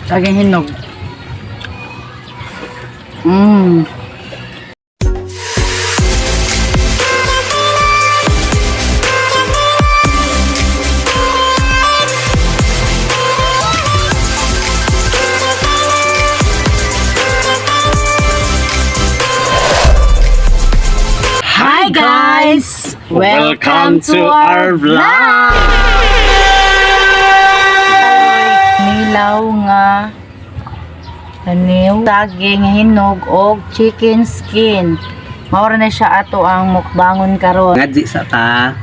Saging hinog. Hi guys! Welcome to our vlog! Kinilaw nga laniw, saging hinog og chicken skin. Maura na siya ato ang mukbangon karon. Ngadji sa ta.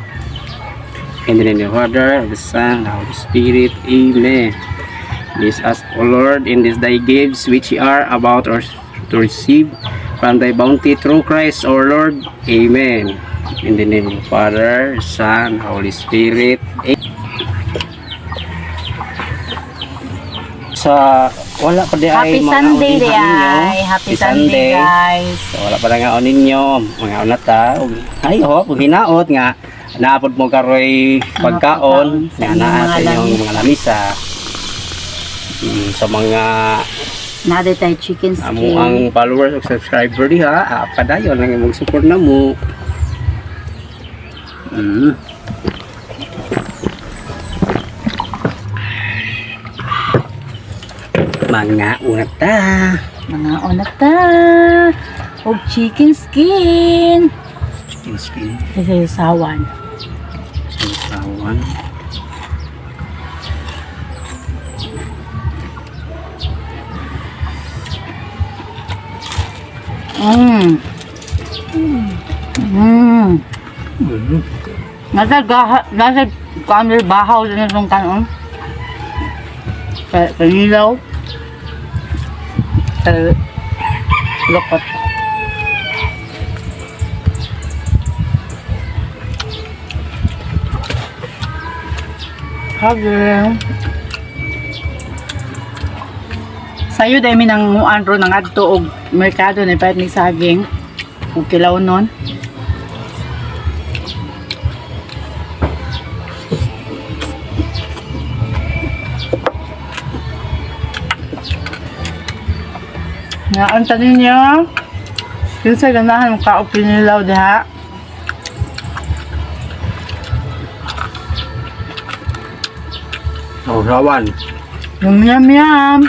In the name of the Father, of the Son, of the Holy Spirit. Amen. Bless us, O Lord, in this thy gifts which we are about to receive from thy bounty through Christ our Lord. Amen. In the name of the Father, Son, Holy Spirit. Amen. Sa wala pa di ay Happy Sunday di ay. Happy Sunday guys. So, wala pa na nga ninyo. Mga unata. Ay ug hinaot nga naapod mo karoy pagkaon nga naa sa inyong mga lamisa. Sa mga Nade tay chicken skin. amo ang followers ug subscriber diha, padayon lang imong support na mo. Mga unata. Mga onata. Og chicken skin. Chicken skin. Sasawan. Sawan. Nasa kamil bahaw din itong kanon. Kinilaw. Lokot. Haging. Sayo dahil minang muanro ng adto og merkado na pahit ni saging ug kilaw nun. Nga, ang tanin niya yung sa ganahan ng kaop Kinilaw diha. Sawan. Yum yum yum.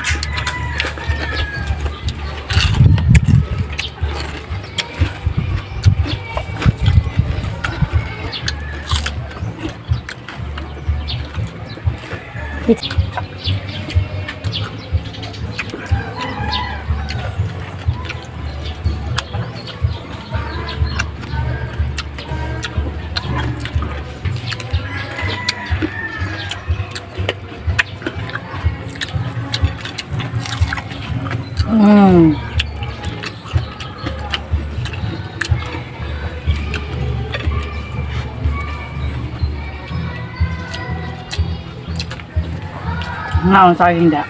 Nga ang saging da.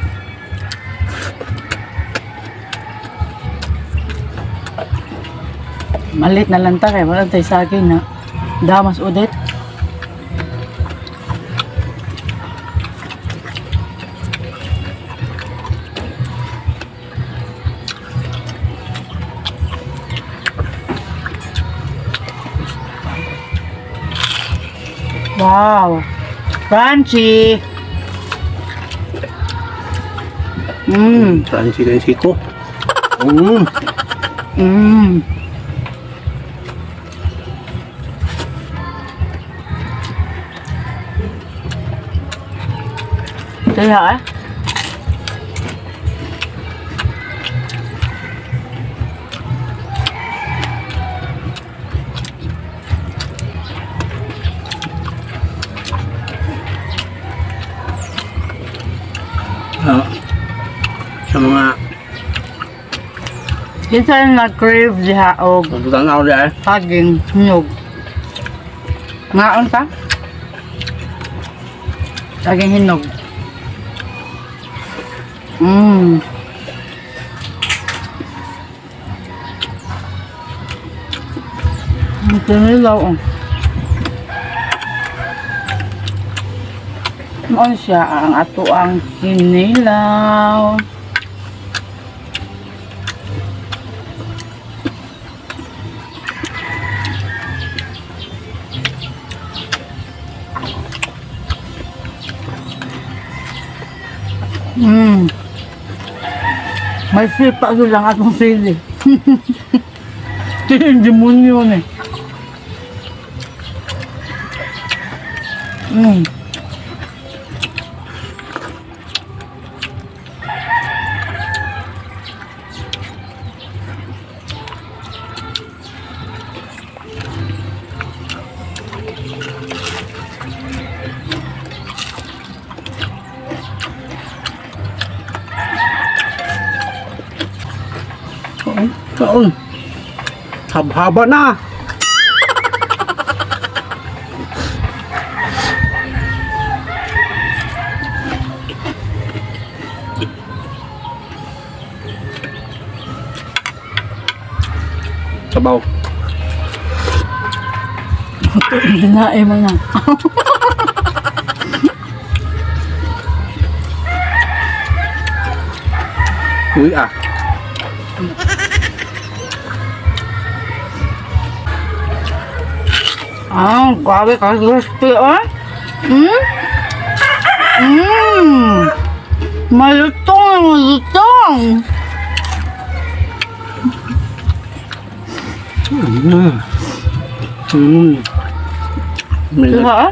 Malit na lang ta kaya wala tayo saging na damas udit. Wow! Crunchy! Crunchy din siko. Kaya sa mga Kinsa nag-crave diha og tanaw diha saging hinog. Ngaon ka? Saging hinog. Kinilaw. on siya ang ato ang kinilaw. May sipa yun lang atong sili. Kaya yung demonyo eh. Kaon. Haba na. Sabaw. Dinae mo na. Uy ah. Grabe ka crispy, oh. Malutong, malutong. Diba?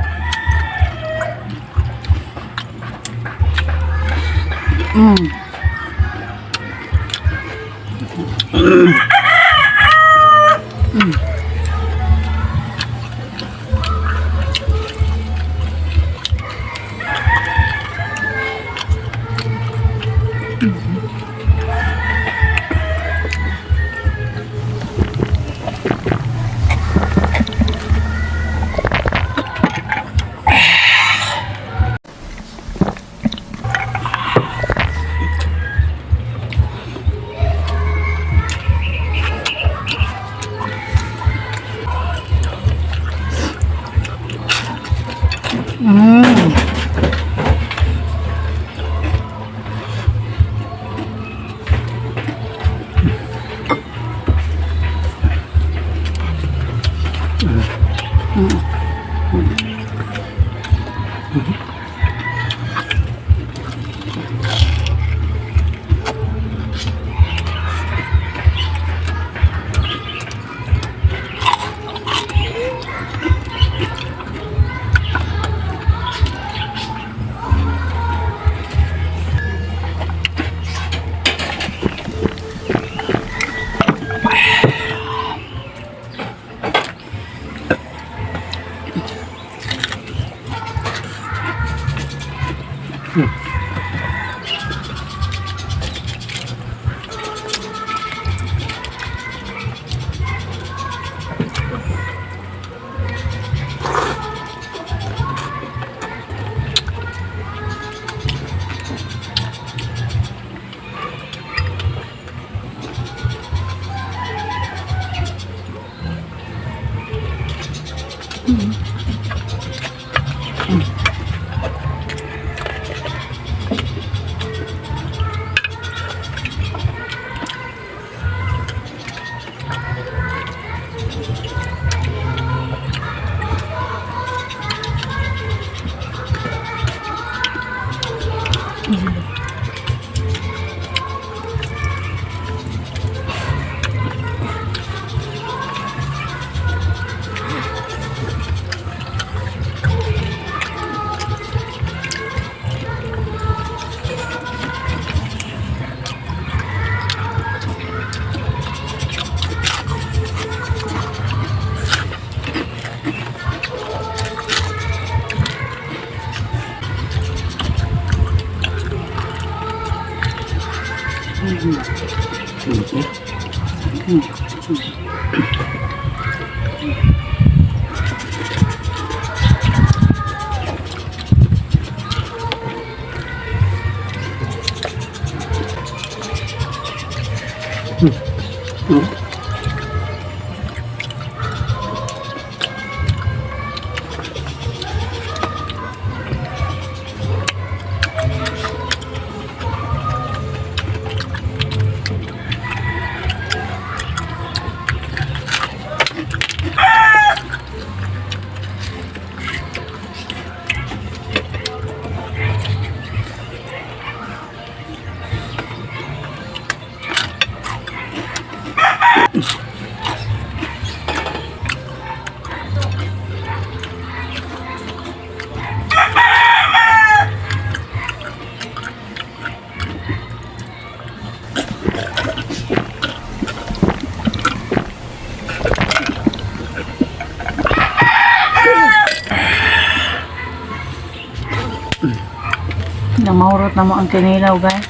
Mahurot na mo ang kinilaw, guys.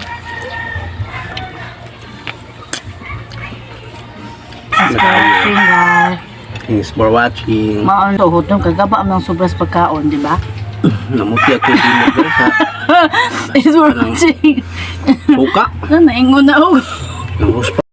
Thanks for watching, guys. Thanks for watching. Maon to hutong kagaba ang sobras pagkaon, di ba? Namuti ako yung mo guys ha. Thanks for watching. Suka. Naingon na ako. Nang huspa.